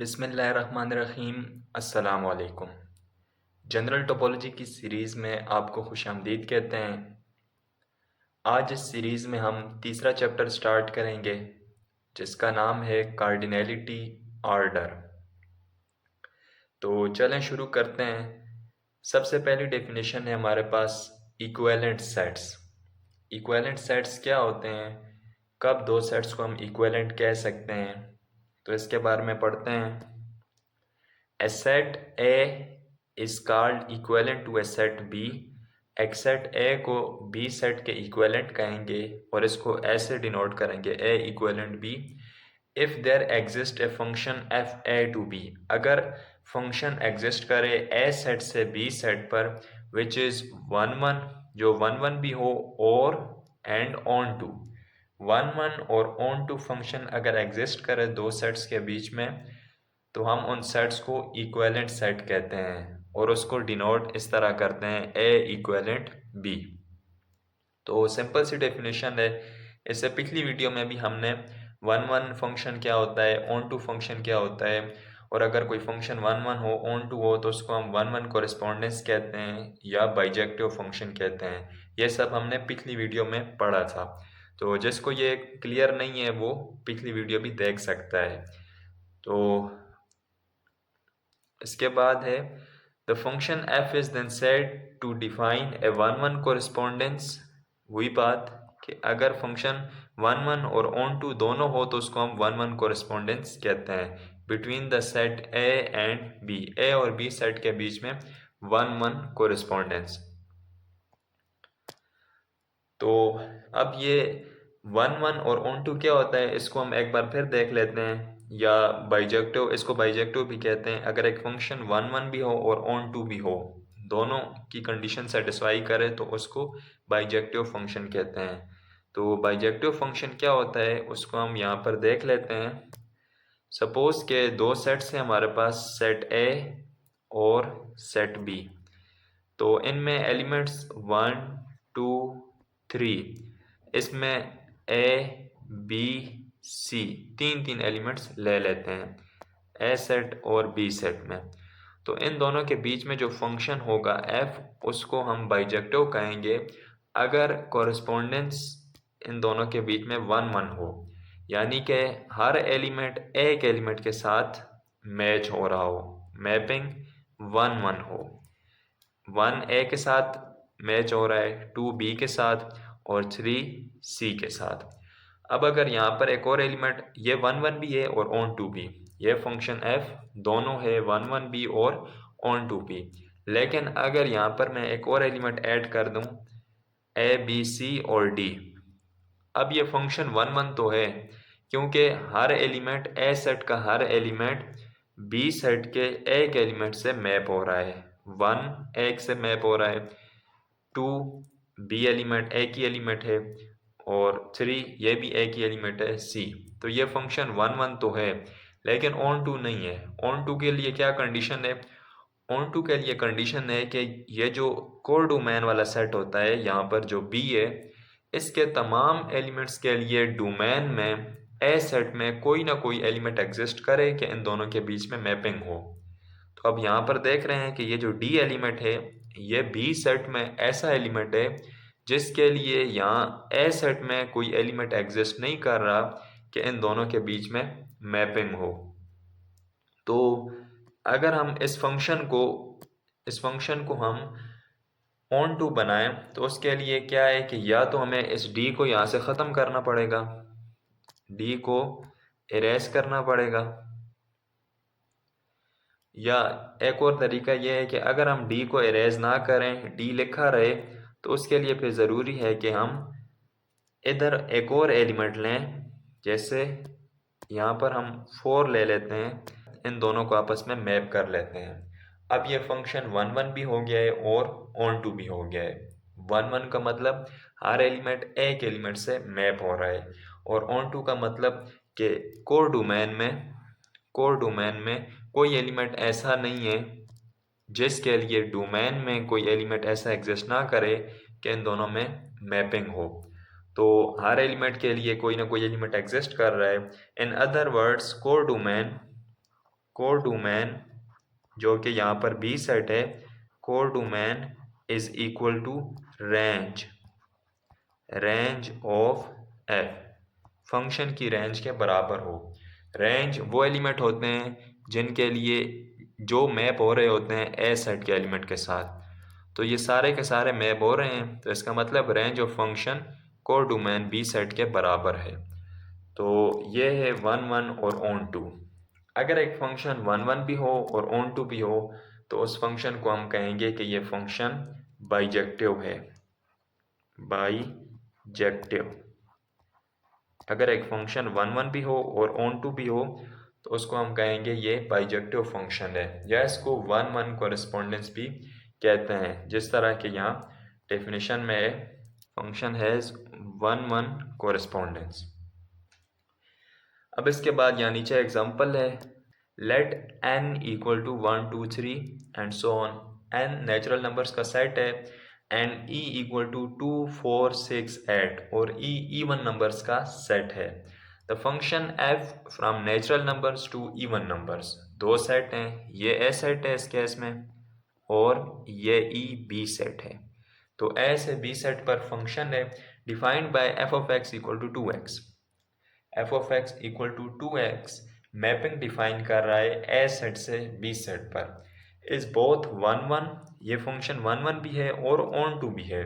बिस्मिल्लाहिर्रहमानिर्रहीम। अस्सलाम वालेकुम। जनरल टोपोलॉजी की सीरीज़ में आपको खुशामदीद कहते हैं। आज इस सीरीज़ में हम तीसरा चैप्टर स्टार्ट करेंगे जिसका नाम है कार्डिनैलिटी ऑर्डर। तो चलें शुरू करते हैं। सबसे पहली डेफिनेशन है हमारे पास इक्विवेलेंट सेट्स। इक्विवेलेंट सेट्स क्या होते हैं, कब दो सेट्स को हम इक्विवेलेंट कह सकते हैं, तो इसके बारे में पढ़ते हैं। A set A is called equivalent to a set B। एक सेट A को B सेट के इक्विवेलेंट कहेंगे और इसको ऐसे डिनोट करेंगे A equivalent B। If there exist a function F A to B, अगर फंक्शन एग्जिस्ट करे A सेट से B सेट पर विच इज़ वन वन, जो वन वन भी हो, और and onto, one one और ऑन टू फंक्शन अगर एग्जिस्ट करे दो सेट्स के बीच में, तो हम उन सेट्स को इक्विवेलेंट सेट कहते हैं और उसको डिनोट इस तरह करते हैं ए इक्विवेलेंट बी। तो सिंपल सी डेफिनेशन है। इससे पिछली वीडियो में भी हमने वन वन फंक्शन क्या होता है, ऑन टू फंक्शन क्या होता है, और अगर कोई फंक्शन वन वन हो, ऑन टू हो, तो उसको हम वन वन कोरिस्पोंडेंस कहते हैं या बाइजेक्टिव फंक्शन कहते हैं। ये सब हमने पिछली वीडियो में पढ़ा था। तो जिसको ये क्लियर नहीं है वो पिछली वीडियो भी देख सकता है। तो इसके बाद है the function F is then said to define a one one correspondence. वही बात कि अगर फंक्शन वन वन और ऑन टू दोनों हो तो उसको हम वन वन कोरिस्पोंडेंस कहते हैं between the set A and B, A और बी सेट के बीच में वन वन कोरिस्पोंडेंस। तो अब ये वन वन और ऑन टू क्या होता है इसको हम एक बार फिर देख लेते हैं, या बाइजेक्टिव, इसको बाइजेक्टिव भी कहते हैं। अगर एक फंक्शन वन वन भी हो और ऑन टू भी हो, दोनों की कंडीशन सेटिस्फाई करे तो उसको बाइजेक्टिव फंक्शन कहते हैं। तो बाइजेक्टिव फंक्शन क्या होता है उसको हम यहाँ पर देख लेते हैं। सपोज के दो सेट्स हैं हमारे पास, सेट ए और सेट बी। तो इनमें एलिमेंट्स वन टू थ्री, इसमें ए बी सी तीन तीन एलिमेंट्स ले लेते हैं ए सेट और बी सेट में। तो इन दोनों के बीच में जो फंक्शन होगा एफ, उसको हम बाइजेक्टिव कहेंगे अगर कॉरेस्पोंडेंस इन दोनों के बीच में वन वन हो, यानी कि हर एलिमेंट एक एलिमेंट के साथ मैच हो रहा हो, मैपिंग वन वन हो। वन ए के साथ मैच हो रहा है, टू बी के साथ और थ्री सी के साथ। अब अगर यहाँ पर एक और एलिमेंट, ये वन वन भी है और ऑन टू भी, ये फंक्शन एफ दोनों है वन वन भी और ऑन टू भी, लेकिन अगर यहाँ पर मैं एक और एलिमेंट ऐड कर दूँ ए बी सी और डी, अब ये फंक्शन वन वन तो है क्योंकि हर एलिमेंट ए सेट का हर एलिमेंट बी सेट के एक एलिमेंट से मैप हो रहा है। वन एक से मैप हो रहा है, टू बी एलिमेंट एक ही एलिमेंट है, और थ्री ये भी एक ही एलिमेंट है सी। तो ये फंक्शन वन वन तो है लेकिन ऑन टू नहीं है। ऑन टू के लिए क्या कंडीशन है, ऑन टू के लिए कंडीशन है कि ये जो कोर डोमेन वाला सेट होता है, यहाँ पर जो बी है, इसके तमाम एलिमेंट्स के लिए डोमेन में ए सेट में कोई ना कोई एलिमेंट एग्जिस्ट करे कि इन दोनों के बीच में मैपिंग हो। तो अब यहाँ पर देख रहे हैं कि ये जो डी एलिमेंट है ये बी सेट में ऐसा एलिमेंट है जिसके लिए यहाँ ए सेट में कोई एलिमेंट एग्जिस्ट नहीं कर रहा कि इन दोनों के बीच में मैपिंग हो। तो अगर हम इस फंक्शन को हम ऑन टू बनाएं तो उसके लिए क्या है कि या तो हमें इस डी को यहाँ से ख़त्म करना पड़ेगा, डी को इरेज करना पड़ेगा, या एक और तरीका यह है कि अगर हम डी को इरेज ना करें, डी लिखा रहे, तो उसके लिए फिर ज़रूरी है कि हम इधर एक और एलिमेंट लें। जैसे यहाँ पर हम 4 ले लेते हैं, इन दोनों को आपस में मैप कर लेते हैं। अब ये फंक्शन वन वन भी हो गया है और ऑन टू भी हो गया है। वन वन का मतलब हर एलिमेंट एक एलिमेंट से मैप हो रहा है, और ऑन टू का मतलब कि कोर डोमेन में कोई एलिमेंट ऐसा नहीं है जिसके लिए डोमेन में कोई एलिमेंट ऐसा एग्जिस्ट ना करे कि इन दोनों में मैपिंग हो। तो हर एलिमेंट के लिए कोई ना कोई एलिमेंट एग्जिस्ट कर रहा है। In other words codomain codomain जो कि यहाँ पर बी सेट है, codomain is equal to range of F, function की रेंज के बराबर हो। रेंज वो एलिमेंट होते हैं जिनके लिए जो मैप हो रहे होते हैं ए सेट के एलिमेंट के साथ, तो ये सारे के सारे मैप हो रहे हैं, तो इसका मतलब range of function codomain B set के बराबर है। तो ये है वन वन और ऑन टू। अगर एक फंक्शन वन वन भी हो और ऑन टू भी हो तो उस फंक्शन को हम कहेंगे कि ये फंक्शन बाइजेक्टिव है, बाइजेक्टिव। अगर एक फंक्शन वन वन भी हो और ऑन टू भी हो तो उसको हम कहेंगे ये बाइजेक्टिव फंक्शन है, या इसको वन वन कोरेस्पोंडेंस भी कहते हैं। जिस तरह के यहाँ डेफिनेशन में function has one one correspondence. अब इसके बाद यहाँ नीचे एग्जांपल है, let n equal to 1 2 3 and so on. n natural numbers का सेट है एंड e इक्वल टू 2 4 6 8 और e इवन नंबर्स का सेट है। The function f from natural numbers to even numbers, दो सेट हैं, ये a सेट है इस केस में और ये e b सेट है। तो a से b सेट पर फंक्शन है defined by f of x equal to 2x। f of x equal to 2x mapping define कर रहा है ए सेट से बी सेट पर। इज बोथ वन वन, ये फंक्शन वन वन भी है और ऑन टू भी है।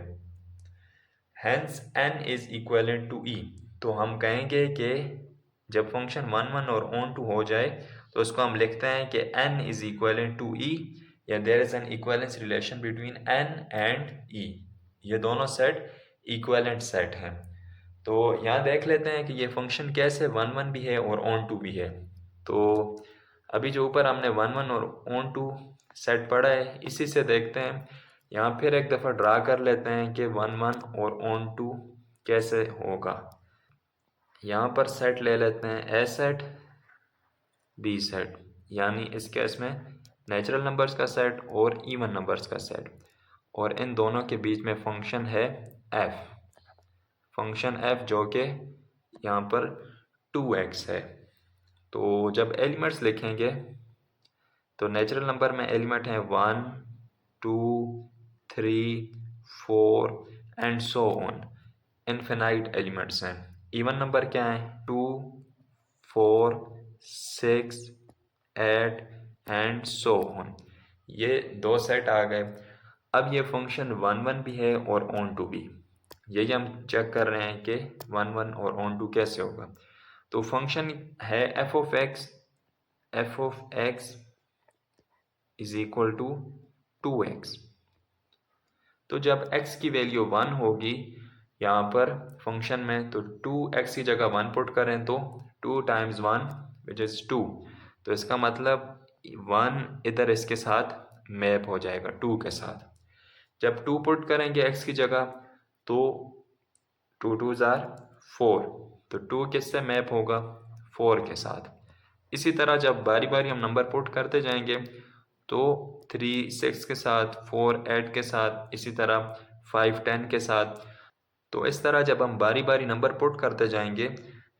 Hence n is equivalent to e, तो हम कहेंगे कि जब फंक्शन वन वन और ऑन टू हो जाए तो उसको हम लिखते हैं कि n is equivalent to e, या there is an equivalence relation between n and e। ये दोनों सेट इक्वलेंट सेट हैं। तो यहाँ देख लेते हैं कि ये फंक्शन कैसे वन वन भी है और ऑन टू भी है। तो अभी जो ऊपर हमने वन वन और ऑन टू सेट पढ़ा है इसी से देखते हैं, यहाँ फिर एक दफ़ा ड्रा कर लेते हैं कि वन वन और ऑन टू कैसे होगा। यहाँ पर सेट ले लेते हैं ए सेट बी सेट, यानी इस केस में नेचुरल नंबर्स का सेट और इवन नंबर्स का सेट, और इन दोनों के बीच में फंक्शन है एफ, फंक्शन एफ जो कि यहाँ पर 2x है। तो जब एलिमेंट्स लिखेंगे तो नेचुरल नंबर में एलिमेंट हैं 1 2 3 4 and so on, infinite elements हैं। इवन नंबर क्या हैं 2 4 6 8 एंड सो ऑन, ये दो सेट आ गए। अब ये फंक्शन वन वन भी है और ऑन टू भी, यही हम चेक कर रहे हैं कि वन वन और ऑन टू कैसे होगा। तो फंक्शन है F of X is equal to 2x। तो जब x की वैल्यू 1 होगी यहाँ पर फंक्शन में, तो 2x की जगह 1 पुट करें तो 2 टाइम्स 1 विच इज़ 2, तो इसका मतलब 1 इधर इसके साथ मैप हो जाएगा 2 के साथ। जब 2 पुट करेंगे x की जगह तो 2 2 ज़ार 4, तो 2 किससे मैप होगा 4 के साथ। इसी तरह जब बारी बारी हम नंबर पुट करते जाएंगे तो 3 6 के साथ, 4 8 के साथ, इसी तरह 5 10 के साथ। तो इस तरह जब हम बारी बारी नंबर पुट करते जाएंगे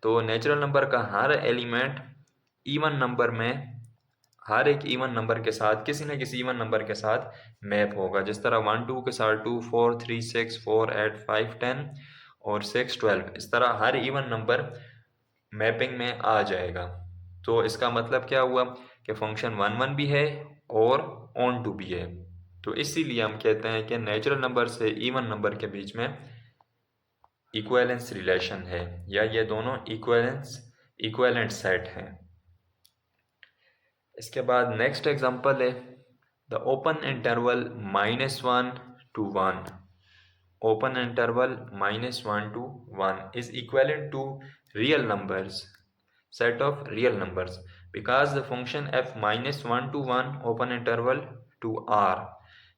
तो नेचुरल नंबर का हर एलिमेंट इवन नंबर में हर एक इवन नंबर के साथ किसी न किसी इवन नंबर के साथ मैप होगा। जिस तरह 1 2 के साथ 2 4 3 6 4 8 5 10 और 6 12, इस तरह हर इवन नंबर मैपिंग में आ जाएगा। तो इसका मतलब क्या हुआ कि फंक्शन वन वन भी है और ऑन टू भी है। तो इसीलिए हम कहते हैं कि नेचुरल नंबर से इवन नंबर के बीच में इक्विवेलेंस रिलेशन है, या ये दोनों इक्विवेलेंट सेट हैं। इसके बाद नेक्स्ट एग्जांपल है the open interval -1 to 1, open interval -1 to 1 is equivalent to real numbers, set of real numbers, because the function f -1 to 1 open interval to r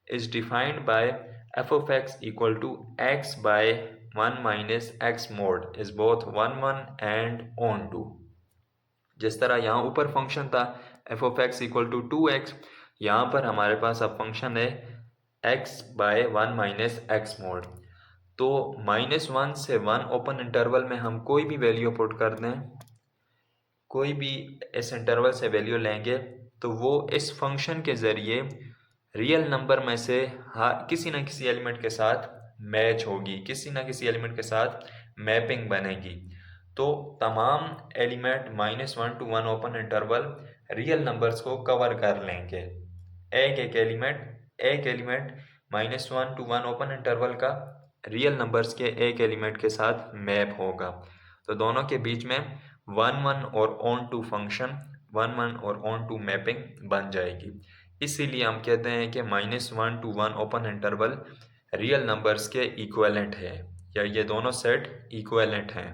is defined by f of x equal to x by 1 minus x mod is both 1 1 and on 2। जिस तरह यहाँ ऊपर function था f of x equal to 2x, यहाँ पर हमारे पास अब फंक्शन है x by 1 minus X mod. तो -1 से 1 ओपन इंटरवल में हम कोई भी वैल्यू पुट कर दें कोई भी इस इंटरवल से वैल्यू लेंगे तो वो इस फंक्शन के ज़रिए रियल नंबर में से किसी ना किसी एलिमेंट के साथ मैच होगी, किसी ना किसी एलिमेंट के साथ मैपिंग बनेगी। तो तमाम element -1 to 1 open interval real numbers को कवर कर लेंगे। एक एलिमेंट -1 to 1 ओपन इंटरवल का रियल नंबर्स के एक एलिमेंट के साथ मैप होगा। तो दोनों के बीच में 1-1 और ऑन टू फंक्शन, 1-1 और ऑन टू मैपिंग बन जाएगी। इसीलिए हम कहते हैं कि -1 to 1 open interval real numbers के इक्विवेलेंट है, या ये दोनों सेट इक्विवेलेंट हैं।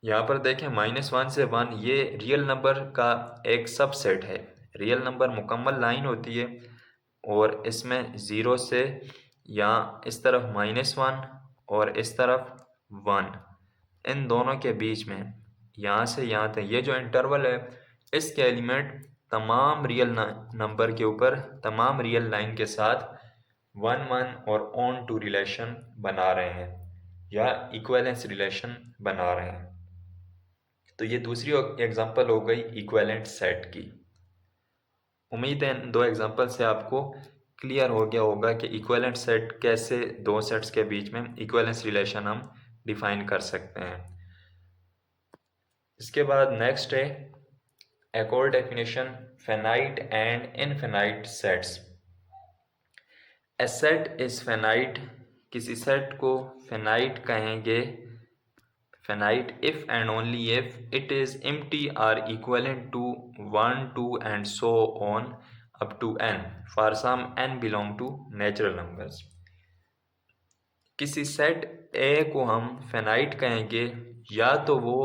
यहाँ पर देखें -1 से 1 ये रियल नंबर का एक सबसेट है। रियल नंबर मुकम्मल लाइन होती है और इसमें 0 से यहाँ इस तरफ -1 और इस तरफ 1, इन दोनों के बीच में यहाँ से यहाँ तक ये जो इंटरवल है इसके एलिमेंट तमाम रियल नंबर के ऊपर तमाम रियल लाइन के साथ 1-1 और ऑन टू रिलेशन बना रहे हैं या इक्विवेलेंस रिलेशन बना रहे हैं। तो ये दूसरी एग्जांपल हो गई इक्विवेलेंट सेट की। उम्मीद है इन दो एग्जांपल से आपको क्लियर हो गया होगा कि इक्विवेलेंट सेट कैसे दो सेट्स के बीच में इक्विवेलेंस रिलेशन हम डिफाइन कर सकते हैं। इसके बाद नेक्स्ट है एक और definition, finite and infinite sets. A set is finite, किसी सेट को फिनाइट कहेंगे, finite if and only if it is empty or equivalent to 1, 2 and so on up to n for some n belong to natural numbers। किसी set A को हम finite कहेंगे या तो वो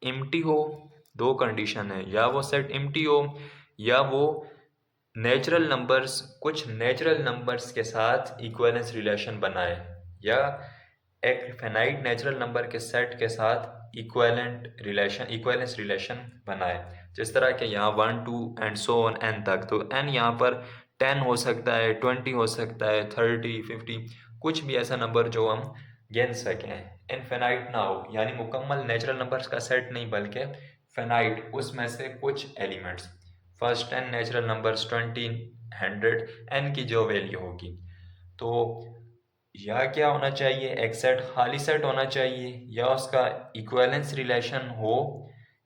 empty हो, दो कंडीशन है, या वो सेट empty हो या वो नेचुरल नंबर्स, कुछ नेचुरल नंबर्स के साथ इक्विवेलेंस रिलेशन बनाए, या एक फिनाइट नेचुरल नंबर के सेट के साथ इक्विवेलेंस रिलेशन बनाए। जिस तरह के यहाँ 1, 2 एंड सो ऑन n तक, तो n यहाँ पर 10 हो सकता है, 20 हो सकता है, 30, 50, कुछ भी ऐसा नंबर जो हम गिन सकें। इनफिनाइट ना हो यानी मुकम्मल नेचुरल नंबर्स का सेट नहीं बल्कि फिनाइट, उसमें से कुछ elements, first 10 natural numbers 20, 100, n की जो वैल्यू होगी। तो या क्या होना चाहिए, एक सेट खाली सेट होना चाहिए या उसका इक्विवेलेंस रिलेशन हो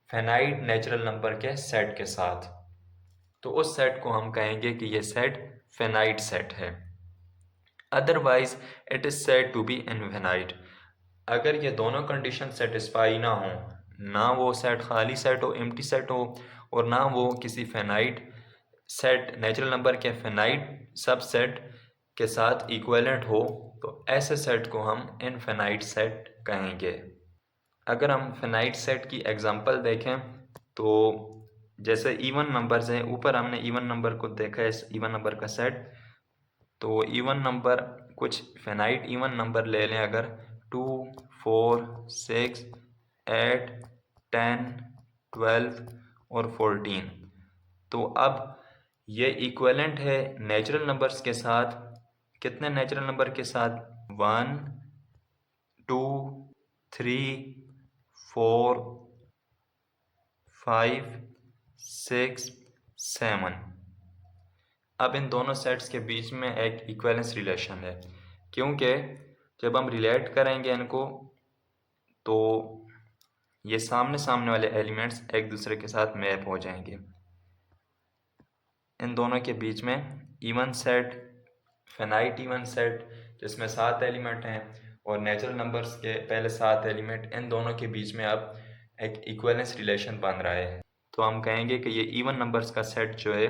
फिनाइट नेचुरल नंबर के सेट के साथ, तो उस सेट को हम कहेंगे कि ये सेट फिनाइट सेट है। Otherwise it is said to be infinite. अगर ये दोनों कंडीशन सेटिस्फाई ना हो, ना वो सेट खाली सेट हो, एम्प्टी सेट हो, और ना वो किसी फिनाइट सेट नेचुरल नंबर के फिनाइट सबसेट के साथ इक्विवेलेंट हो, तो ऐसे सेट को हम इनफिनाइट सेट कहेंगे। अगर हम फिनाइट सेट की एग्जांपल देखें तो जैसे इवन नंबर्स हैं, ऊपर हमने इवन नंबर को देखा है, इस इवन नंबर का सेट। तो इवन नंबर, कुछ फिनाइट इवन नंबर ले लें, अगर 2, 4, 6, 8, 10, 12 और 14, तो अब ये इक्विवेलेंट है नेचुरल नंबर्स के साथ। कितने नेचुरल नंबर के साथ? 1, 2, 3, 4, 5, 6, 7। अब इन दोनों सेट्स के बीच में एक इक्विवेलेंस रिलेशन है, क्योंकि जब हम रिलेट करेंगे इनको तो ये सामने सामने वाले एलिमेंट्स एक दूसरे के साथ मैप हो जाएंगे। इन दोनों के बीच में even set, finite even set जिसमें 7 एलिमेंट हैं और नेचुरल नंबर्स के पहले 7 एलिमेंट, इन दोनों के बीच में अब एक इक्विवेलेंस रिलेशन बन रहा है। तो हम कहेंगे कि ये इवन नंबर्स का सेट जो है,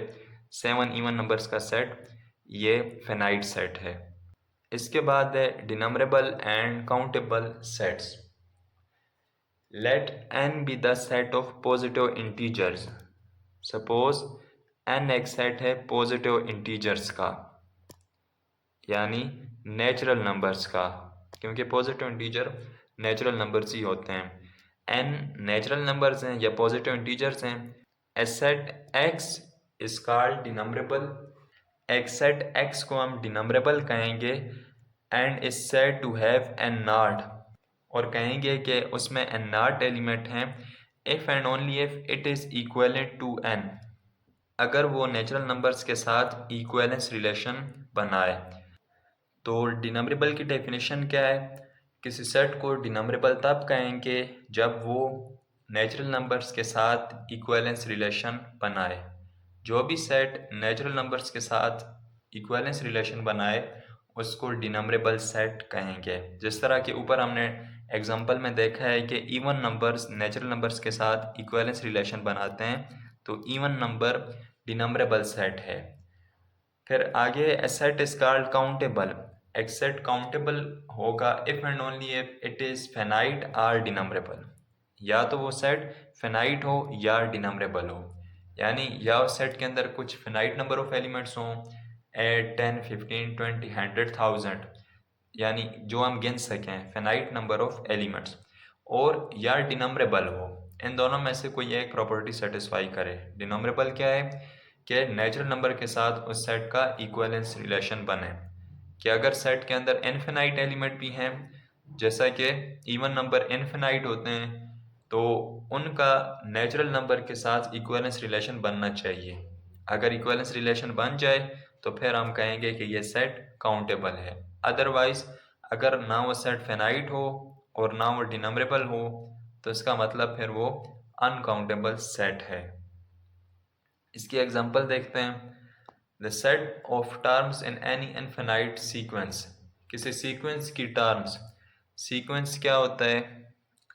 7 इवन नंबर्स का सेट, ये फिनाइट सेट है। इसके बाद है denumerable and countable sets. Let n be the set of positive integers. Suppose n एक सेट है पॉजिटिव इंटीजर्स का, यानी नेचुरल नंबर्स का, क्योंकि पॉजिटिव इंटीजर नेचुरल नंबर्स ही होते हैं। n नेचुरल नंबर्स हैं या पॉजिटिव इंटीजर्स हैं। A set x is called denumerable. एक सेट x को हम डिनमरेबल कहेंगे and is said to have n naught, और कहेंगे कि उसमें n नॉट एलिमेंट हैं if and only if it is equivalent to n, अगर वो नेचुरल नंबर्स के साथ इक्विवेलेंस रिलेशन बनाए। तो डिनम्बरेबल की डेफिनेशन क्या है? किसी सेट को डिनम्बरेबल तब कहेंगे जब वो नेचुरल नंबर्स के साथ इक्विवेलेंस रिलेशन बनाए। जो भी सेट नेचुरल नंबर्स के साथ इक्विवेलेंस रिलेशन बनाए उसको डिनम्बरेबल सेट कहेंगे। जिस तरह के ऊपर हमने एग्जांपल में देखा है कि इवन नंबर्स नेचुरल नंबर्स के साथ इक्विवेलेंस रिलेशन बनाते हैं, तो इवन नंबर डिनम्बरेबल सेट है। फिर आगे a set is called countable. एक सेट काउंटेबल होगा if and only if it is finite और डिनम्बरेबल। या तो वो सेट फेनाइट हो या डिनम्बरेबल हो, यानी या उस सेट के अंदर कुछ फेनाइट नंबर ऑफ एलिमेंट्स हों, 8 10 15 20 100 1000, यानी जो हम गिन सकें फेनाइट नंबर ऑफ एलिमेंट्स, और या डिनम्बरेबल हो। इन दोनों में से कोई एक प्रॉपर्टी सेटिस्फाई करे। डिनम्बरेबल क्या है कि नेचुरल नंबर के साथ उस सेट का इक्विवेलेंस रिलेशन बने, कि अगर सेट के अंदर इनफिनाइट एलिमेंट भी हैं, जैसा कि इवन नंबर इनफिनाइट होते हैं, तो उनका नेचुरल नंबर के साथ इक्विवेलेंस रिलेशन बनना चाहिए। अगर इक्विवेलेंस रिलेशन बन जाए तो फिर हम कहेंगे कि ये सेट काउंटेबल है। अदरवाइज अगर ना वो सेट फिनाइट हो और ना वो डिनम्बरेबल हो तो इसका मतलब फिर वो अनकाउंटेबल सेट है। इसकी एग्जांपल देखते हैं। The set of terms in any infinite sequence. किसी सीक्वेंस की टर्म्स। सीक्वेंस क्या होता है?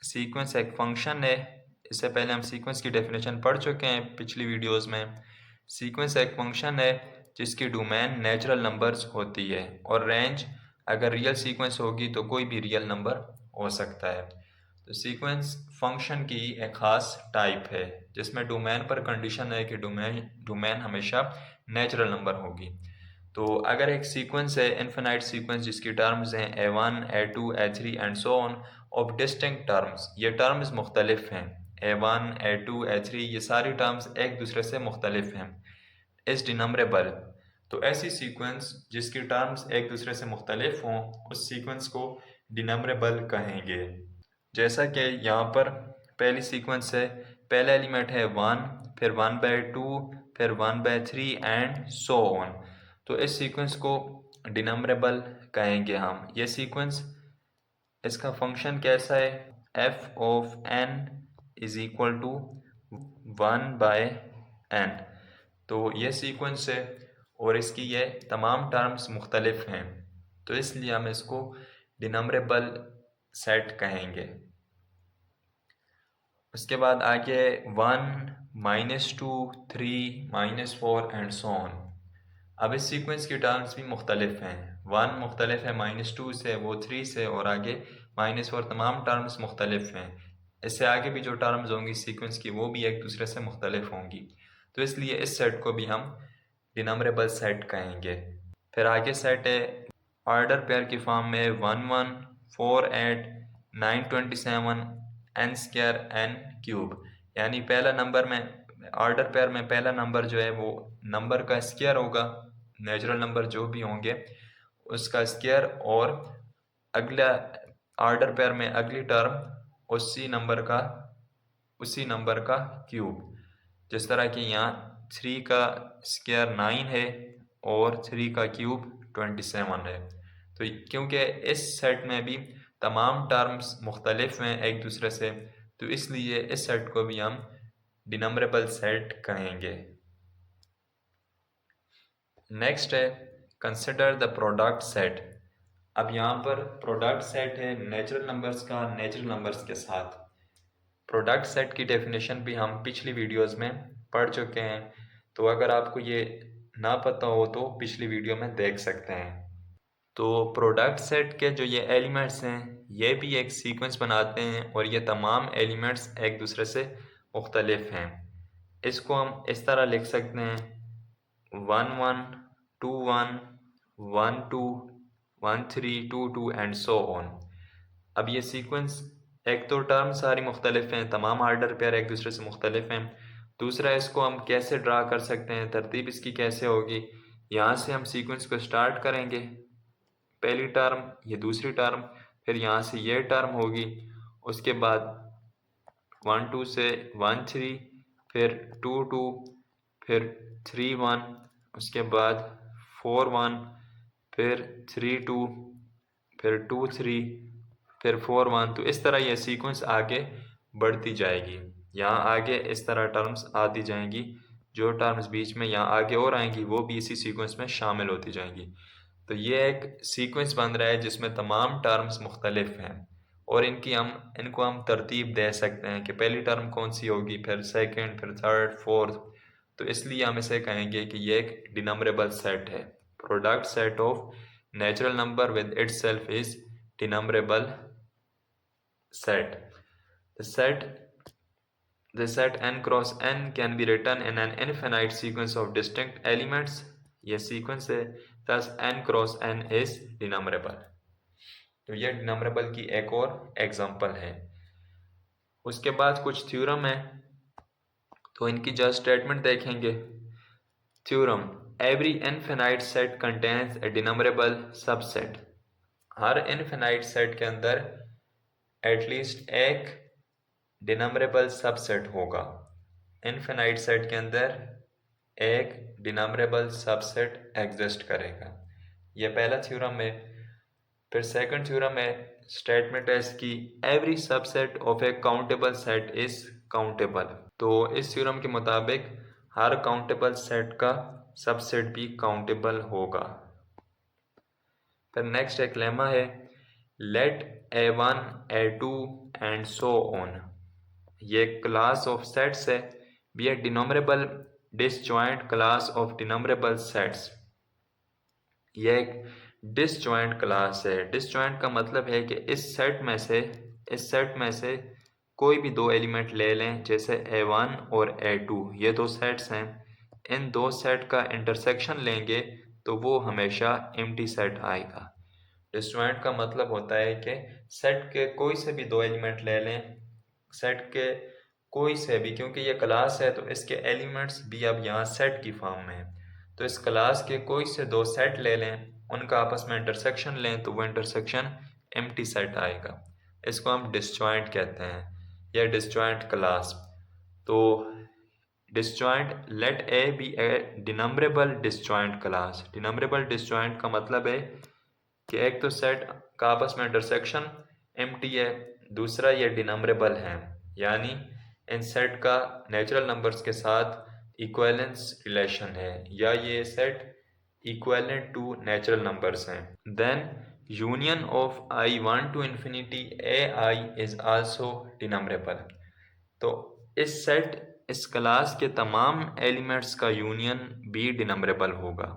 सीक्वेंस एक फंक्शन है। इससे पहले हम सीक्वेंस की डेफिनेशन पढ़ चुके हैं पिछली वीडियोस में। सीक्वेंस एक फंक्शन है जिसकी डोमेन नेचुरल नंबर्स होती है, और रेंज अगर रियल सीक्वेंस होगी तो कोई भी रियल नंबर हो सकता है। तो सीक्वेंस फंक्शन की एक ख़ास टाइप है जिसमें डोमेन पर कंडीशन है कि डोमेन हमेशा नेचुरल नंबर होगी। तो अगर एक सीक्वेंस है इनफिनाइट सीक्वेंस जिसकी टर्म्स हैं a1 a2 a3 and so on off distinct terms, ये टर्म्स मुख्तलिफ हैं। a1 a2 a3 ये सारी टर्म्स एक दूसरे से मुख्तलिफ हैं, इस डिनम्बरेबल। तो ऐसी सीक्वेंस जिसकी टर्म्स एक दूसरे से मुख्तलिफ हों उस सीक्वेंस को डिनम्बरेबल कहेंगे। जैसा कि यहाँ पर पहली सीक्वेंस है, पहला एलिमेंट है 1, फिर 1/2, फिर 1/3 एंड सो ऑन। तो इस सीक्वेंस को डिनम्बरेबल कहेंगे हम। ये सीक्वेंस, इसका फंक्शन कैसा है? f of n is equal to 1/n। तो ये सीक्वेंस है और इसकी ये तमाम टर्म्स मुख्तलिफ हैं, तो इसलिए हम इसको डिनम्बरेबल सेट कहेंगे। उसके बाद आगे 1 -2 3 -4 एंड सो ऑन। अब इस सीक्वेंस की टर्म्स भी मुख्तलिफ हैं। 1 मुख्तलिफ है -2 से, वो 3 से, और आगे -4, तमाम टर्म्स मुख्तलिफ हैं। इससे आगे भी जो टर्म्स होंगी सीक्वेंस की वो भी एक दूसरे से मुख्तलिफ होंगी, तो इसलिए इस सेट को भी हम डिनम्बरेबल सेट कहेंगे। फिर आगे सेट है ऑर्डर पेयर की फॉर्म में 1 1 4 8 9 27 n स्क्वायर n क्यूब, यानी पहला नंबर में ऑर्डर पेयर में पहला नंबर जो है वो नंबर का स्क्वायर होगा, नेचुरल नंबर जो भी होंगे उसका स्क्वायर, और अगला ऑर्डर पेयर में अगली टर्म उसी नंबर का क्यूब। जिस तरह कि यहाँ 3 का स्क्वायर 9 है और 3 का क्यूब 27 है। तो क्योंकि इस सेट में भी तमाम टर्म्स मुख्तलिफ हैं एक दूसरे से, तो इसलिए इस सेट को भी हम डिनम्बरेबल सेट कहेंगे। नेक्स्ट है कंसिडर द प्रोडक्ट सेट। अब यहाँ पर प्रोडक्ट सेट है नेचुरल नंबर्स का नेचुरल नंबर्स के साथ। प्रोडक्ट सेट की डेफिनेशन भी हम पिछली वीडियोस में पढ़ चुके हैं, तो अगर आपको ये ना पता हो तो पिछली वीडियो में देख सकते हैं। तो प्रोडक्ट सेट के जो ये एलिमेंट्स हैं ये भी एक सीक्वेंस बनाते हैं, और ये तमाम एलिमेंट्स एक दूसरे से मुख्तलिफ हैं। इसको हम इस तरह लिख सकते हैं 1 1 2 1 1 2 1 3 2 2 एंड सो ऑन। अब ये सीक्वेंस, एक तो टर्म सारी मुख्तलिफ हैं, तमाम ऑर्डर पेयर एक दूसरे से मुख्तलिफ हैं। दूसरा, इसको हम कैसे ड्रा कर सकते हैं, तरतीब इसकी कैसे होगी? यहाँ से हम सीक्वेंस को स्टार्ट करेंगे, पहली टर्म, ये दूसरी टर्म, फिर यहाँ से ये टर्म होगी, उसके बाद 1 2 से 1 3, फिर 2 2, फिर 3 1, उसके बाद 4 1, फिर 3 2, फिर 2 3, फिर 4 1। तो इस तरह यह सीक्वेंस आगे बढ़ती जाएगी। यहाँ आगे इस तरह टर्म्स आती जाएंगी, जो टर्म्स बीच में यहाँ आगे और आएंगी वो भी इसी सीक्वेंस में शामिल होती जाएंगी। तो ये एक सीक्वेंस बन रहा है जिसमें तमाम टर्म्स मुख्तलिफ हैं और इनको हम तरतीब दे सकते हैं कि पहली टर्म कौन सी होगी, फिर सेकंड, फिर थर्ड, फोर्थ। तो इसलिए हम इसे कहेंगे कि ये एक डिनम्बरेबल सेट है। Product set of natural number with itself is denumerable set. The set the set n cross n can be written in an infinite sequence of distinct elements. यह सीक्वेंस है, thus n cross n is denumerable. तो यह डिनम्बरेबल की एक और example है। उसके बाद कुछ थ्योरम है, तो इनकी जस्ट स्टेटमेंट देखेंगे। Theorem: every infinite set contains a denumerable subset. हर इनफिनाइट सेट के अंदर एटलीस्ट एक डिनम्बरेबल सबसेट होगा। इनफिनाइट सेट के अंदर एक डिनम्बरेबल सबसेट एग्जिस्ट करेगा। यह पहला थ्योरम है। फिर सेकंड थ्योरम है, स्टेटमेंट है इसकी: every subset of a countable set is countable. तो इस थ्योरम के मुताबिक हर काउंटेबल सेट का सबसेट भी काउंटेबल होगा। फिर नेक्स्ट एक लेमा है: let A1 A2 and so on. ये क्लास ऑफ सेट्स है, be a denumerable disjoint class of denumerable sets. ये एक डिसजॉइंट क्लास है। डिसजॉइंट का मतलब है कि इस सेट में से कोई भी दो एलिमेंट ले लें, जैसे A1 और A2, ये दो सेट्स हैं। इन दो सेट का इंटरसेक्शन लेंगे तो वो हमेशा एम्प्टी सेट आएगा। डिसजॉइंट का मतलब होता है कि सेट के कोई से भी दो एलिमेंट ले लें, सेट के कोई से भी, क्योंकि ये क्लास है तो इसके एलिमेंट्स भी अब यहाँ सेट की फॉर्म में है। तो इस क्लास के कोई से दो सेट ले लें, उनका आपस में इंटरसेक्शन लें तो वो इंटरसेक्शन एम्प्टी सेट आएगा। इसको हम डिसजॉइंट कहते हैं, या डिसजॉइंट क्लास। तो disjoint let A be a denumerable disjoint class. Denumerable disjoint का मतलब है कि एक तो सेट का आपस में इंटरसेक्शन एम्प्टी है, दूसरा ये डिनम्बरेबल है, यानी इन सेट का नेचुरल नंबर्स के साथ इक्विवेलेंस रिलेशन है, या ये set equivalent to natural numbers हैं। Then union of i 1 to infinity ai is also denumerable. तो इस क्लास के तमाम एलिमेंट्स का यूनियन भी डिनम्बरेबल होगा।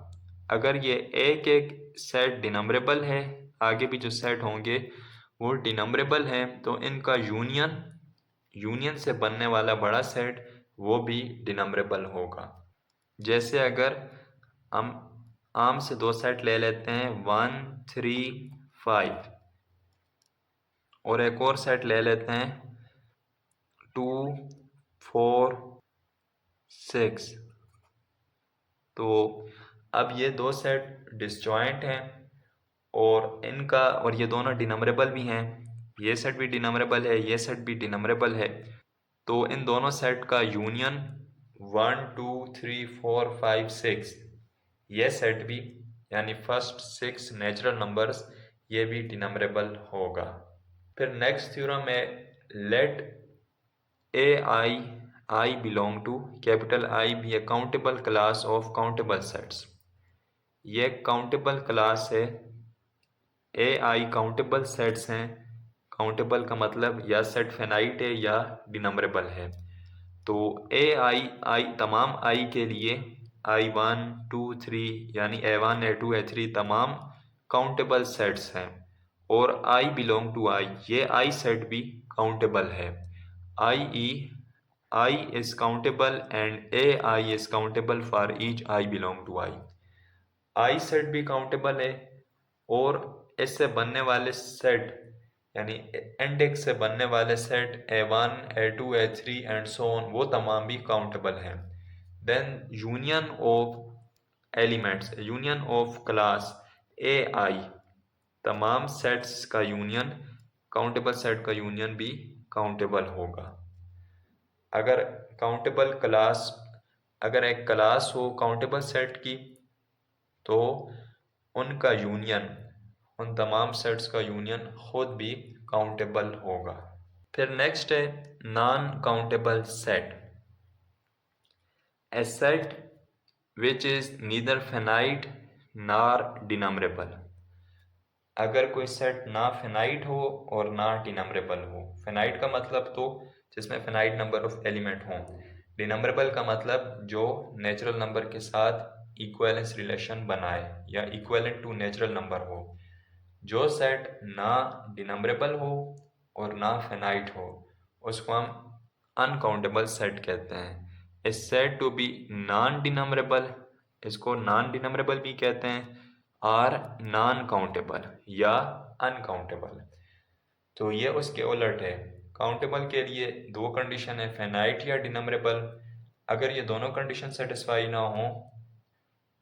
अगर ये एक एक सेट डिनम्बरेबल है, आगे भी जो सेट होंगे वो डिनम्बरेबल हैं, तो इनका यूनियन से बनने वाला बड़ा सेट वो भी डिनम्बरेबल होगा। जैसे अगर हम आम से दो सेट ले लेते हैं 1 3 5, और एक और सेट ले लेते हैं 2 4 6, तो अब ये दो सेट डिसजॉइंट हैं और ये दोनों डिनम्बरेबल भी हैं। ये सेट भी डिनम्बरेबल है, ये सेट भी डिनम्बरेबल है। तो इन दोनों सेट का यूनियन 1 2 3 4 5 6, ये सेट भी, यानी फर्स्ट 6 नेचुरल नंबर्स, ये भी डिनम्बरेबल होगा। फिर नेक्स्ट थ्योरम है: let I belong to capital I be a countable class of countable sets. ये काउंटेबल क्लास है। आई काउंटेबल सेट्स हैं। काउंटेबल का मतलब या सेट फिनाइट है या डिनम्बरेबल है। तो आई तमाम आई के लिए I1 2 3 यानी A1 A2 A3 तमाम काउंटेबल सेट्स हैं, और आई बिलोंग टू आई, ये आई सेट भी काउंटेबल है। I is countable and i is countable for each i belong to i set भी काउंटेबल है, और इससे बनने वाले सेट यानी इंडेक्स से बनने वाले set A1 A2 A3 and so on, वो तमाम भी काउंटेबल हैं। Then union of class AI, तमाम सेट्स का यूनियन, काउंटेबल सेट का यूनियन भी काउंटेबल होगा। अगर काउंटेबल क्लास, अगर एक क्लास हो काउंटेबल सेट की, तो उनका यूनियन, उन तमाम सेट्स का यूनियन खुद भी काउंटेबल होगा। फिर नेक्स्ट है non countable set. A set which is neither finite nor denumerable। अगर कोई सेट ना फिनाइट हो और ना डिनम्बरेबल हो। फिनाइट का मतलब तो जिसमें फिनाइट नंबर ऑफ एलिमेंट हों। डिनम्बरेबल का मतलब जो नेचुरल नंबर के साथ इक्वेलेंस रिलेशन बनाए या इक्वेलेंट टू नेचुरल नंबर हो। जो सेट ना डिनम्बरेबल हो और ना फिनाइट हो उसको हम अनकाउंटेबल सेट कहते हैं। इस सेट टू बी नॉन डिनम्बरेबल, इसको नॉन डिनम्बरेबल भी कहते हैं, आर नॉन काउंटेबल या अनकाउंटेबल। तो ये उसके उलट है। काउंटेबल के लिए दो कंडीशन है, फिनाइट या डिनम्बरेबल। अगर ये दोनों कंडीशन सेटिस्फाई ना हो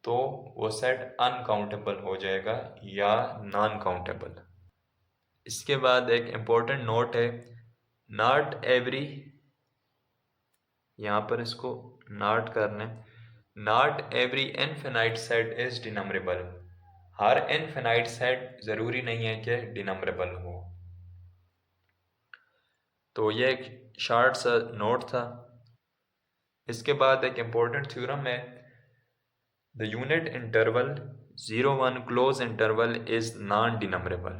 तो वो सेट अनकाउंटेबल हो जाएगा या नॉन काउंटेबल। इसके बाद एक इम्पोर्टेंट नोट है, नॉट एवरी, यहाँ पर इसको नॉट करने, not every infinite set is denumerable. हर इनफिनाइट सेट ज़रूरी नहीं है कि डिनम्बरेबल हो। तो ये एक शॉर्ट सा नोट था। इसके बाद एक इम्पोर्टेंट थ्योरम है, the unit interval 0-1 close interval is non denumerable.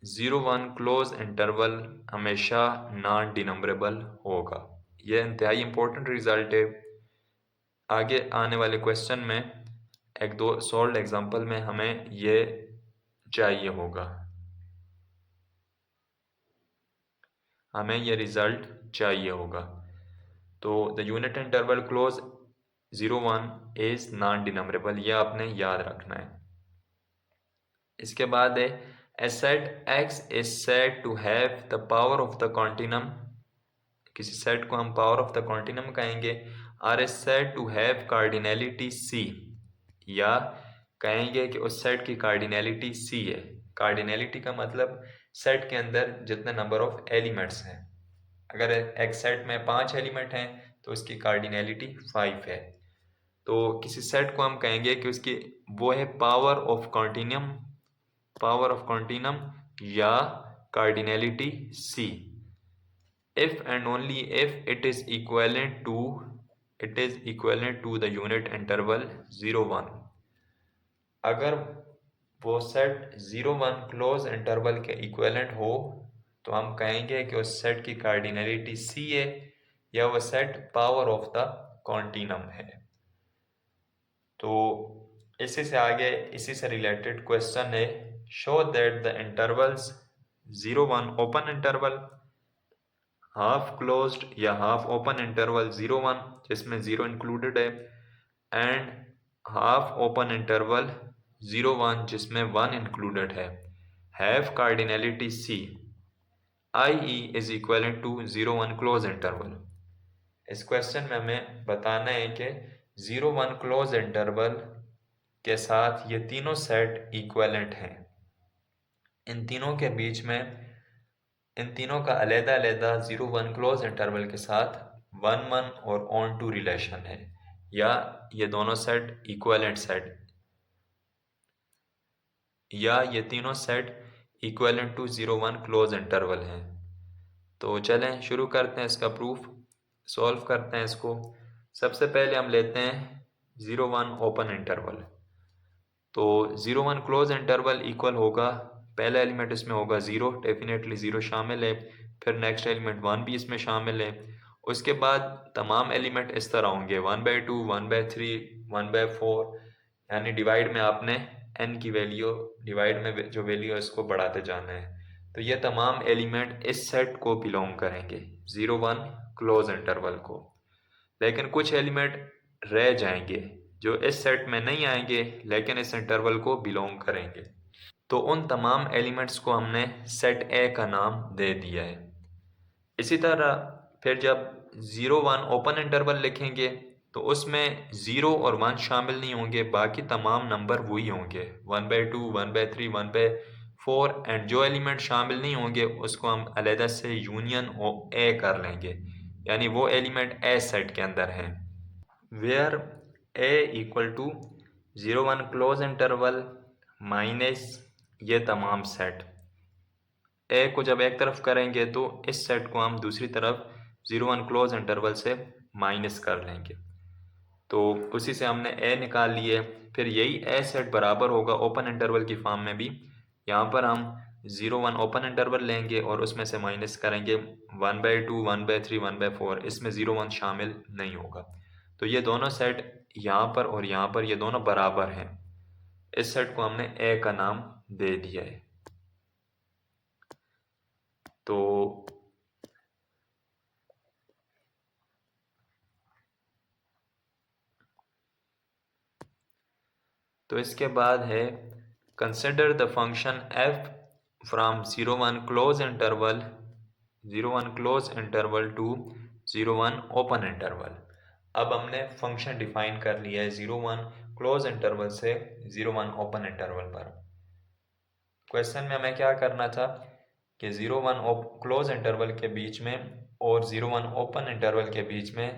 0-1 close interval हमेशा नॉन डिनम्बरेबल होगा। यह इंतहाई इम्पोर्टेंट रिजल्ट है। आगे आने वाले क्वेश्चन में एक दो सॉल्व एग्जांपल में हमें ये चाहिए होगा, हमें ये रिजल्ट चाहिए होगा। तो the unit interval close 0-1 is non denumerable, यह आपने याद रखना है। इसके बाद है ए set X is said to have the power of the continuum. किसी सेट को हम पावर ऑफ द कॉन्टिनम कहेंगे। R is said to have cardinality C, या कहेंगे कि उस सेट की कार्डिनैलिटी C है। कार्डिनैलिटी का मतलब सेट के अंदर जितने नंबर ऑफ एलिमेंट्स हैं। अगर एक सेट में 5 एलिमेंट हैं तो उसकी कार्डिनैलिटी 5 है। तो किसी सेट को हम कहेंगे कि उसकी वो है power of continuum, power of continuum या cardinality C। if and only if it is equivalent to the unit interval 0-1। अगर वो सेट 0-1 क्लोज इंटरवल के इक्विवेलेंट हो तो हम कहेंगे कि उस सेट की कार्डिनैलिटी C है या वह set power of the continuum है। तो इसी से आगे इसी से रिलेटेड क्वेश्चन है, show that the intervals 0-1 open interval, half closed या हाफ ओपन इंटरवल 0-1 जिसमें 0 इंक्लूडेड है, एंड हाफ ओपन इंटरवल 0-1 जिसमें 1 इंक्लूडेड है, have cardinality C i.e. Is equivalent to 0-1 close interval. इस क्वेश्चन में हमें बताना है कि 0-1 क्लोज इंटरवल के साथ ये तीनों सेट इक्वलेंट हैं। इन तीनों के बीच में, इन तीनों का अलग-अलग 0-1 क्लोज इंटरवल के साथ 1-1 और ऑन टू रिलेशन है, या ये दोनों सेट इक्वलेंट सेट, या ये तीनों set equivalent to 0-1 close interval हैं। तो चलें शुरू करते हैं इसका प्रूफ, सॉल्व करते हैं इसको। सबसे पहले हम लेते हैं 0-1 ओपन इंटरवल। तो 0-1 क्लोज इंटरवल इक्वल होगा, पहला एलिमेंट इसमें होगा 0, डेफिनेटली 0 शामिल है, फिर नेक्स्ट एलिमेंट 1 भी इसमें शामिल है। उसके बाद तमाम एलिमेंट इस तरह होंगे 1/2, 1/3, 1/4, यानी डिवाइड में आपने n की वैल्यू, डिवाइड में जो वैल्यू है इसको बढ़ाते जाना है। तो ये तमाम एलिमेंट इस सेट को बिलोंग करेंगे 0-1 क्लोज इंटरवल को, लेकिन कुछ एलिमेंट रह जाएंगे जो इस सेट में नहीं आएंगे लेकिन इस इंटरवल को बिलोंग करेंगे। तो उन तमाम एलिमेंट्स को हमने सेट ए का नाम दे दिया है। इसी तरह फिर जब 0-1 ओपन इंटरवल लिखेंगे तो उसमें 0 और 1 शामिल नहीं होंगे, बाकी तमाम नंबर वही होंगे 1/2, 1/3, 1/4, एंड जो एलिमेंट शामिल नहीं होंगे उसको हम अलग से यूनियन ए कर लेंगे, यानी वो एलिमेंट ए सेट के अंदर हैं। Where A equal to 0 1 close interval minus ये तमाम सेट, ए को जब एक तरफ करेंगे तो इस सेट को हम दूसरी तरफ 0 1 क्लोज इंटरवल से माइनस कर लेंगे। तो उसी से हमने ए निकाल लिए। फिर यही ए सेट बराबर होगा ओपन इंटरवल की फॉर्म में भी। यहाँ पर हम 0 1 ओपन इंटरवल लेंगे और उसमें से माइनस करेंगे 1/2 1/3 1/4, इसमें 0 1 शामिल नहीं होगा। तो ये दोनों सेट यहाँ पर और यहाँ पर ये दोनों बराबर हैं। इस सेट को हमने ए का नाम दे दिया है। तो इसके बाद है consider the function f from 0 1 close interval to 0 1 open interval. अब हमने फंक्शन डिफाइन कर लिया है 0 1 क्लोज इंटरवल से 0 1 ओपन इंटरवल पर। क्वेश्चन में हमें क्या करना था कि 0 1 क्लोज इंटरवल के बीच में और 0 1 ओपन इंटरवल के बीच में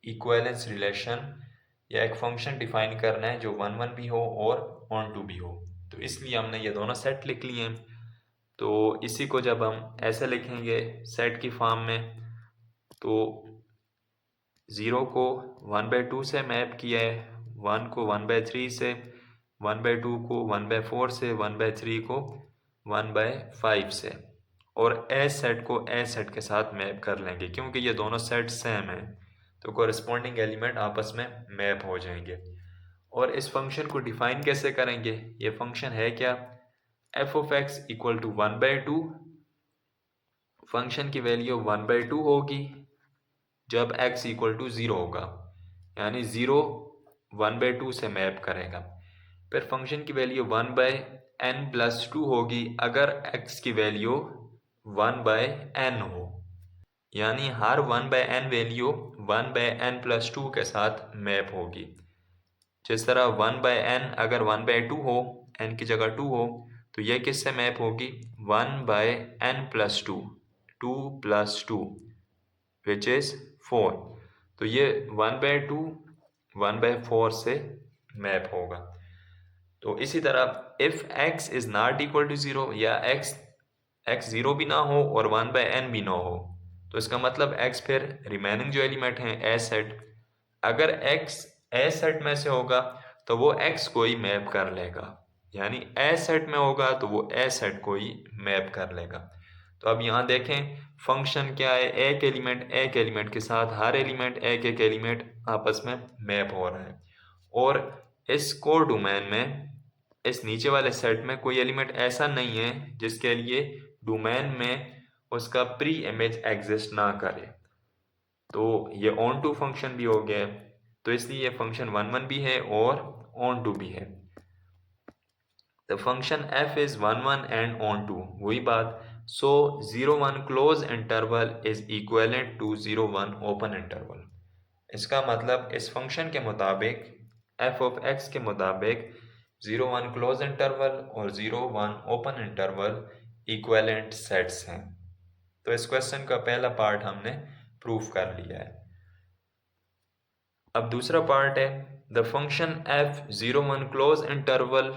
इक्विवेलेंस रिलेशन या एक फंक्शन डिफाइन करना है जो 1 1 भी हो और ऑन टू भी हो। तो इसलिए हमने ये दोनों सेट लिख लिए हैं। तो इसी को जब हम ऐसे लिखेंगे सेट की फॉर्म में, तो 0 को 1/2 से मैप किया है, 1 को 1/3 से, 1/2 को 1/4 से, 1/3 को 1/5 से, और ए सेट को ए सेट के साथ मैप कर लेंगे क्योंकि ये दोनों सेट सेम हैं। तो कोरिस्पोंडिंग एलिमेंट आपस में मैप हो जाएंगे। और इस फंक्शन को डिफाइन कैसे करेंगे? ये फंक्शन है क्या? F of X equal to 1/2, function की वैल्यू 1/2 होगी जब x इक्वल टू 0 होगा, यानी 0 1/2 से मैप करेगा। फिर फंक्शन की वैल्यू 1/n+2 होगी अगर x की वैल्यू 1/n हो, यानी हर 1/n वैल्यू 1/n+2 के साथ मैप होगी। जिस तरह 1/n अगर 1/2 हो, n की जगह 2 हो, तो यह किससे मैप होगी? 1/n+2, 2 + 2 which is 4। तो ये 1/2 1/4 से मैप होगा। तो इसी तरह if x is not equal to 0 या x 0 भी ना हो और 1/n भी ना हो, तो इसका मतलब x फिर रिमेनिंग जो एलिमेंट हैं ए सेट, अगर x ए सेट में से होगा तो वो x को ही मैप कर लेगा, यानी ए सेट में होगा तो वो ए सेट को ही मैप कर लेगा। तो अब यहाँ देखें फंक्शन क्या है, एक एलिमेंट के साथ हर एलिमेंट एक एलिमेंट आपस में मैप हो रहा है। और इस कोर डोमेन में, इस नीचे वाले सेट में कोई एलिमेंट ऐसा नहीं है जिसके लिए डोमेन में उसका प्री इमेज एग्जिस्ट ना करे। तो ये ऑन टू फंक्शन भी हो गया, तो इसलिए ये फंक्शन 1 1 भी है और ऑन टू भी है। The function f is 1 1 and onto, वही बात। So 0 1 close interval is equivalent to 0 1 open interval. इसका मतलब इस फंक्शन के मुताबिक, f ऑफ x के मुताबिक 0 1 क्लोज इंटरवल और 0 1 ओपन इंटरवल इक्विवेलेंट सेट्स हैं। तो इस क्वेश्चन का पहला पार्ट हमने प्रूफ कर लिया है। अब दूसरा पार्ट है the function f 0 1 close interval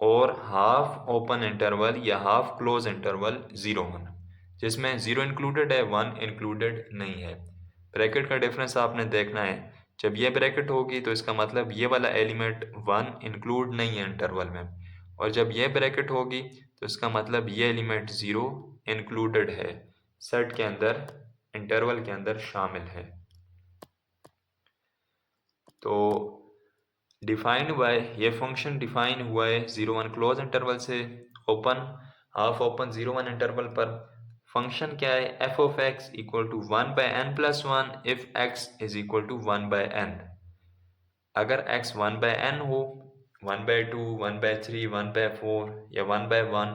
और हाफ ओपन इंटरवल या हाफ क्लोज इंटरवल 0 1, जिसमें 0 इंक्लूडेड है 1 इंक्लूडेड नहीं है। ब्रैकेट का डिफरेंस आपने देखना है, जब ये ब्रैकेट होगी तो इसका मतलब ये वाला एलिमेंट 1 इंक्लूड नहीं है इंटरवल में, और जब ये ब्रैकेट होगी तो इसका मतलब ये एलिमेंट 0 इंक्लूडेड है, सेट के अंदर, इंटरवल के अंदर शामिल है। तो डिफाइंड बाय, ये फंक्शन डिफाइन हुआ है 0 1 क्लोज इंटरवल से ओपन, हाफ ओपन 0 1 इंटरवल पर। फंक्शन क्या है? f of x equal to 1/n+1 if x is equal to 1/n। अगर x 1/n हो, 1/2 1/3 1/4 या 1/1,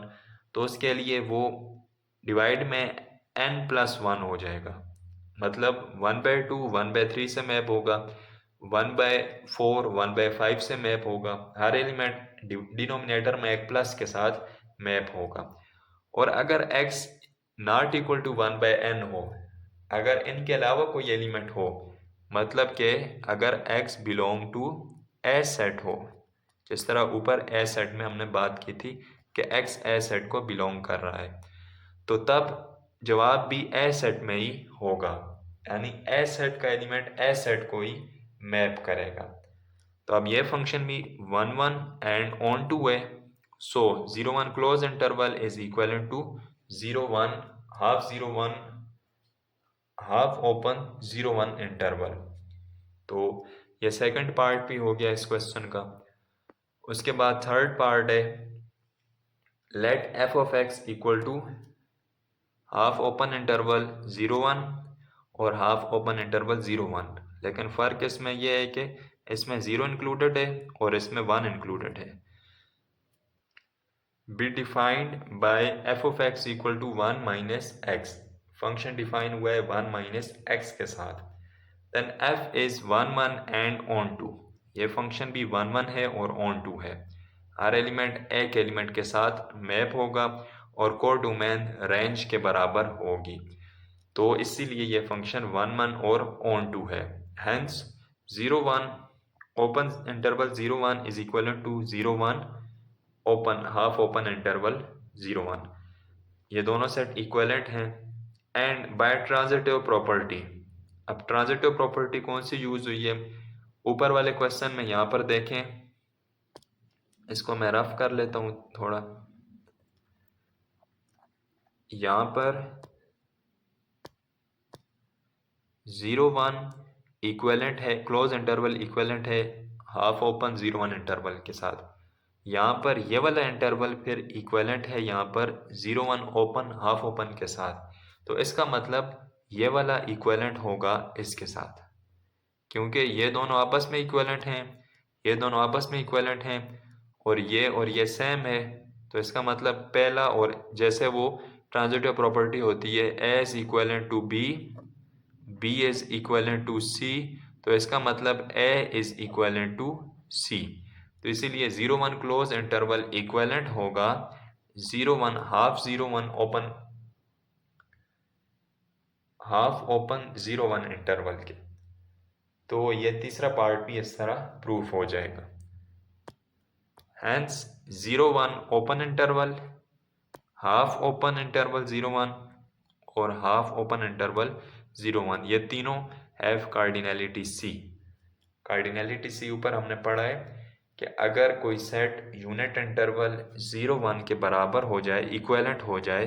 तो उसके लिए वो डिवाइड में n+1 हो जाएगा, मतलब 1/2 1/3 से मैप होगा, 1/4 1/5 से मैप होगा, हर एलिमेंट डिनोमिनेटर में एक प्लस के साथ मैप होगा। और अगर x not equal to 1/n हो, अगर इनके अलावा कोई एलिमेंट हो, मतलब कि अगर x belong to A set हो, जिस तरह ऊपर ए सेट में हमने बात की थी कि x ए सेट को बिलोंग कर रहा है, तो तब जवाब भी ए सेट में ही होगा, यानी ए सेट का एलिमेंट ए सेट को ही मैप करेगा। तो अब ये फंक्शन भी 1 1 एंड ऑन टू है, so 0 1 close interval is equal to 0 1 half 0 1 half open 0 1 interval. तो ये सेकंड पार्ट भी हो गया इस क्वेश्चन का। उसके बाद थर्ड पार्ट है, let F of X equal to half open interval 0 1 और हाफ ओपन इंटरवल 0 1। लेकिन फ़र्क इसमें यह है कि इसमें 0 इंक्लूडेड है और इसमें 1 इंक्लूडेड है। Be defined by F of X equal to 1 minus X, function define हुआ है 1 माइनस एक्स के साथ। Then F is 1 1 and onto, ये फंक्शन भी 1 1 है और ऑन टू है। हर एलिमेंट एक एलिमेंट के साथ मैप होगा और कोडोमेन रेंज के बराबर होगी, तो इसीलिए ये फंक्शन 1 1 और ऑन टू है। Hence 0 1 open interval 0 1 is equal to 0 1 open half open interval 0 1, ये दोनों सेट इक्वलेंट हैं। एंड बाय ट्रांजिटिव प्रॉपर्टी, अब ट्रांजिटिव प्रॉपर्टी कौन सी यूज हुई है ऊपर वाले क्वेश्चन में, यहाँ पर देखें, इसको मैं रफ कर लेता हूँ थोड़ा। यहाँ पर 0 1 इक्वलेंट है, क्लोज इंटरवल इक्वलेंट है हाफ ओपन 0 1 इंटरवल के साथ। यहाँ पर ये वाला इंटरवल फिर इक्वलेंट है यहाँ पर 0 1 ओपन हाफ ओपन के साथ। तो इसका मतलब ये वाला इक्वलेंट होगा इसके साथ, क्योंकि ये दोनों आपस में इक्वलेंट हैं, ये दोनों आपस में इक्वलेंट हैं और ये सेम है। तो इसका मतलब पहला, और जैसे वो ट्रांजिटिव प्रॉपर्टी होती है A is equivalent to B, B is equivalent to C, तो इसका मतलब A is equivalent to C. तो इसीलिए 0 1 क्लोज इंटरवल इक्वलेंट होगा 0 1 half 0 1 open half open 0 1 interval के। तो ये तीसरा पार्ट भी इस तरह प्रूफ हो जाएगा। Hence 0 1 open interval, half open interval 0 1 और हाफ ओपन इंटरवल 0 1, ये तीनों हैव कार्डिनैलिटी सी। कार्डिनैलिटी सी ऊपर हमने पढ़ा है कि अगर कोई सेट यूनिट इंटरवल 0 1 के बराबर हो जाए, इक्विवेलेंट हो जाए,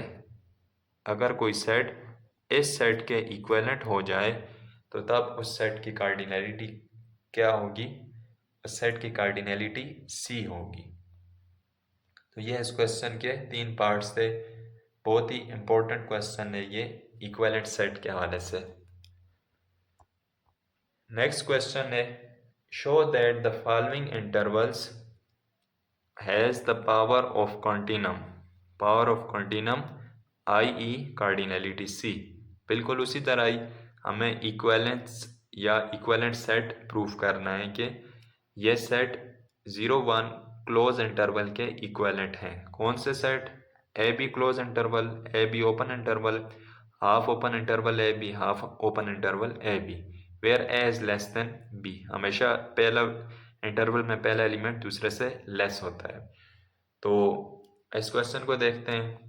अगर कोई सेट इस सेट के इक्विवेलेंट हो जाए, तो तब उस सेट की कार्डिनैलिटी क्या होगी, उस सेट की कार्डिनैलिटी सी होगी। तो ये इस क्वेश्चन के 3 पार्ट्स थे, बहुत ही इंपॉर्टेंट क्वेश्चन है ये इक्विवेलेंट सेट के हवाले से। नेक्स्ट क्वेश्चन है, show that the following intervals has the power of continuum i.e. Cardinality C. बिल्कुल उसी तरह ही हमें इक्विवेलेंस या इक्विवेलेंट सेट प्रूफ करना है कि ये सेट 0 1 क्लोज इंटरवल के इक्विवेलेंट हैं। कौन से set, A B close interval, A B open interval, half open interval A B, half open interval A B, where A is less than B. हमेशा पहला इंटरवल में पहला एलिमेंट दूसरे से लेस होता है। तो इस क्वेश्चन को देखते हैं।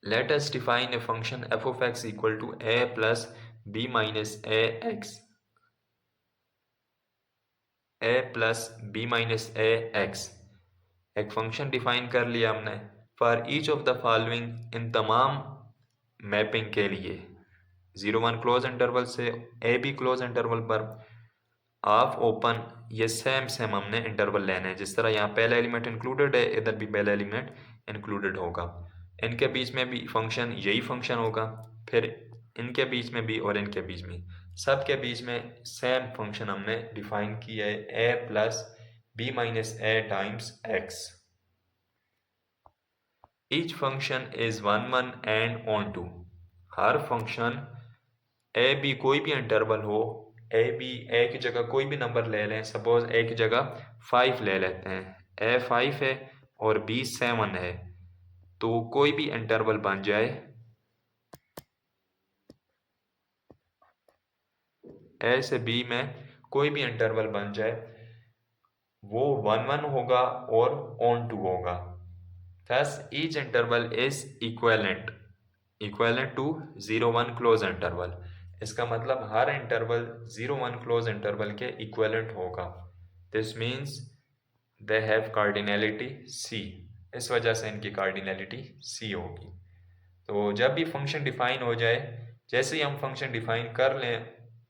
Let us define a function f of x equal to a plus b minus ax, a plus b minus ax। एक फंक्शन डिफाइन कर लिया हमने for each of the following, इन तमाम मैपिंग के लिए 0 1 क्लोज इंटरवल से ए बी क्लोज इंटरवल पर हाफ ओपन, ये सेम हमने इंटरवल लेने हैं। जिस तरह यहाँ पहला एलिमेंट इंक्लूडेड है, इधर भी पहला एलिमेंट इंक्लूडेड होगा, इनके बीच में भी फंक्शन यही फंक्शन होगा, फिर इनके बीच में भी और इनके बीच में, सब के बीच में सेम फंक्शन हमने डिफाइन किया है, a plus b minus a times x. Each function is 1 1 and onto, हर फंक्शन ए बी कोई भी इंटरवल हो, ए बी ए की जगह कोई भी नंबर ले लें, सपोज ए की जगह 5 ले लेते हैं, ए 5 है और बी 7 है, तो कोई भी इंटरवल बन जाए ए से बी में कोई भी इंटरवल बन जाए वो 1 1 होगा और ऑन टू होगा। Thus each interval is equivalent to 0 1 close interval। इसका मतलब हर इंटरवल 0 1 क्लोज इंटरवल के इक्विवेलेंट होगा। This means they have cardinality C। इस वजह से इनकी कार्डिनैलिटी C होगी। तो जब भी फंक्शन डिफाइन हो जाए, जैसे ही हम फंक्शन डिफाइन कर लें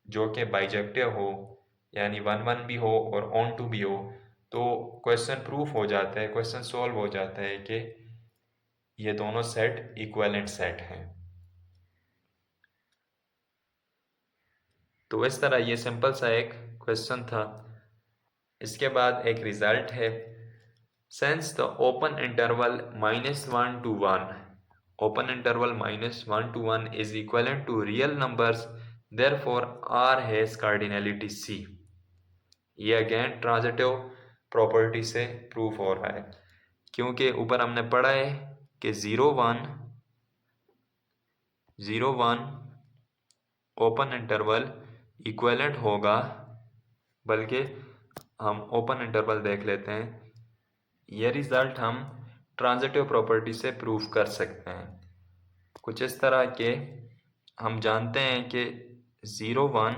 जो कि बाइजेक्टिव हो, यानी 1 1 भी हो और ऑन टू भी हो, तो क्वेश्चन प्रूफ हो जाता है, क्वेश्चन सॉल्व हो जाता है कि ये दोनों सेट इक्विवेलेंट सेट हैं। तो इस तरह ये सिंपल सा एक क्वेश्चन था। इसके बाद एक रिजल्ट है, since the open interval -1 to 1, open interval -1 to 1 is equivalent to real numbers, therefore R has cardinality C। ये अगेन ट्रांजिटिव प्रॉपर्टी से प्रूफ हो रहा है, क्योंकि ऊपर हमने पढ़ा है कि 0 1 ओपन इंटरवल इक्विवेलेंट होगा, बल्कि हम ओपन इंटरवल देख लेते हैं। ये रिजल्ट हम ट्रांजिटिव प्रॉपर्टी से प्रूफ कर सकते हैं। कुछ इस तरह के हम जानते हैं कि 0 1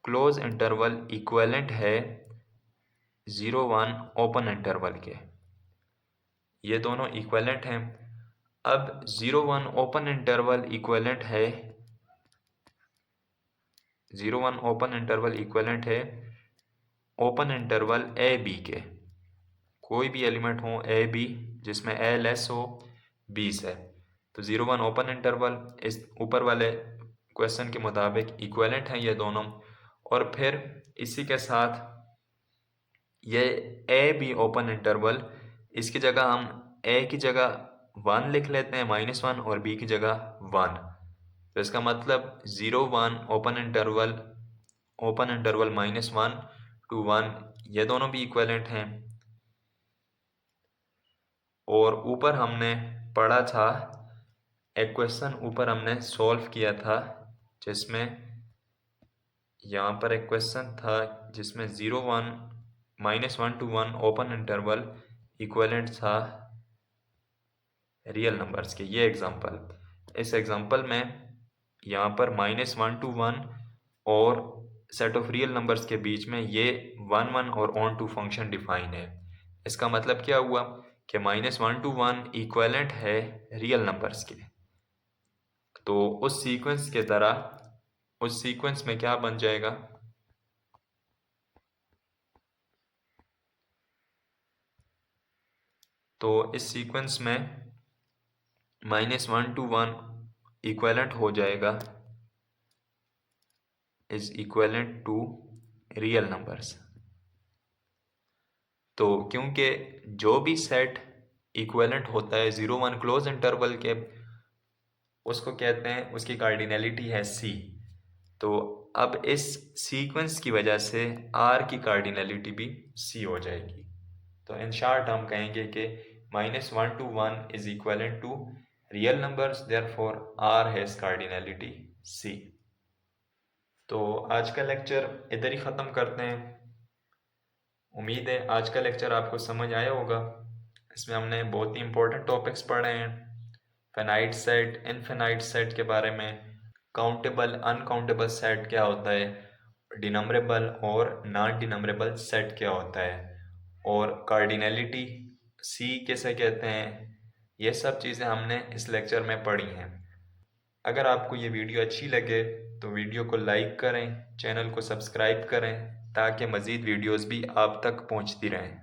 क्लोज इंटरवल इक्विवेलेंट है 0 1 ओपन इंटरवल के। ये दोनों इक्विवेलेंट हैं। अब 0 1 ओपन इंटरवल इक्विवेलेंट है 0 1 ओपन इंटरवल इक्विवेलेंट है ओपन इंटरवल ए बी के। कोई भी एलिमेंट हो ए बी जिसमें ए लेस हो बी से, तो 0 1 ओपन इंटरवल इस ऊपर वाले क्वेश्चन के मुताबिक इक्विवेलेंट हैं ये दोनों। और फिर इसी के साथ ये ए बी ओपन इंटरवल, इसकी जगह हम ए की जगह 1 लिख लेते हैं -1 और बी की जगह 1। तो इसका मतलब 0 1 ओपन इंटरवल -1 to 1 ये दोनों भी इक्विवेलेंट हैं। और ऊपर हमने पढ़ा था एक क्वेश्चन, ऊपर हमने सॉल्व किया था जिसमें यहाँ पर एक क्वेश्चन था जिसमें 0 1 -1 to 1 ओपन इंटरवल इक्विवेलेंट था रियल नंबर्स के। ये एग्जांपल, इस एग्जांपल में यहाँ पर -1 to 1 और सेट ऑफ रियल नंबर्स के बीच में ये 1 1 और ऑन टू फंक्शन डिफाइन है। इसका मतलब क्या हुआ कि -1 to 1 इक्विवेलेंट है रियल नंबर्स के। तो उस सीक्वेंस के तरह उस सीक्वेंस में क्या बन जाएगा, तो इस सीक्वेंस में -1 to 1 इक्विवेलेंट हो जाएगा is equivalent to real numbers. तो क्योंकि जो भी सेट इक्विवेलेंट होता है 0 1 क्लोज इंटरवल के, उसको कहते हैं, उसकी कार्डिनैलिटी है C। तो अब इस सीक्वेंस की वजह से R की कार्डिनैलिटी भी C हो जाएगी। तो इन शॉर्ट हम कहेंगे कि -1 to 1 is equivalent to real numbers, therefore R has cardinality C। तो आज का लेक्चर इधर ही ख़त्म करते हैं। उम्मीद है आज का लेक्चर आपको समझ आया होगा। इसमें हमने बहुत ही इम्पोर्टेंट टॉपिक्स पढ़े हैं, फाइनाइट सेट, इनफिनाइट सेट के बारे में, काउंटेबल अनकाउंटेबल सेट क्या होता है, डिनम्बरेबल और नॉन डिनम्बरेबल सेट क्या होता है, और कार्डिनैलिटी C किसे कहते हैं। ये सब चीज़ें हमने इस लेक्चर में पढ़ी हैं। अगर आपको ये वीडियो अच्छी लगे तो वीडियो को लाइक करें, चैनल को सब्सक्राइब करें ताकि मज़ीद वीडियोस भी आप तक पहुंचती रहें।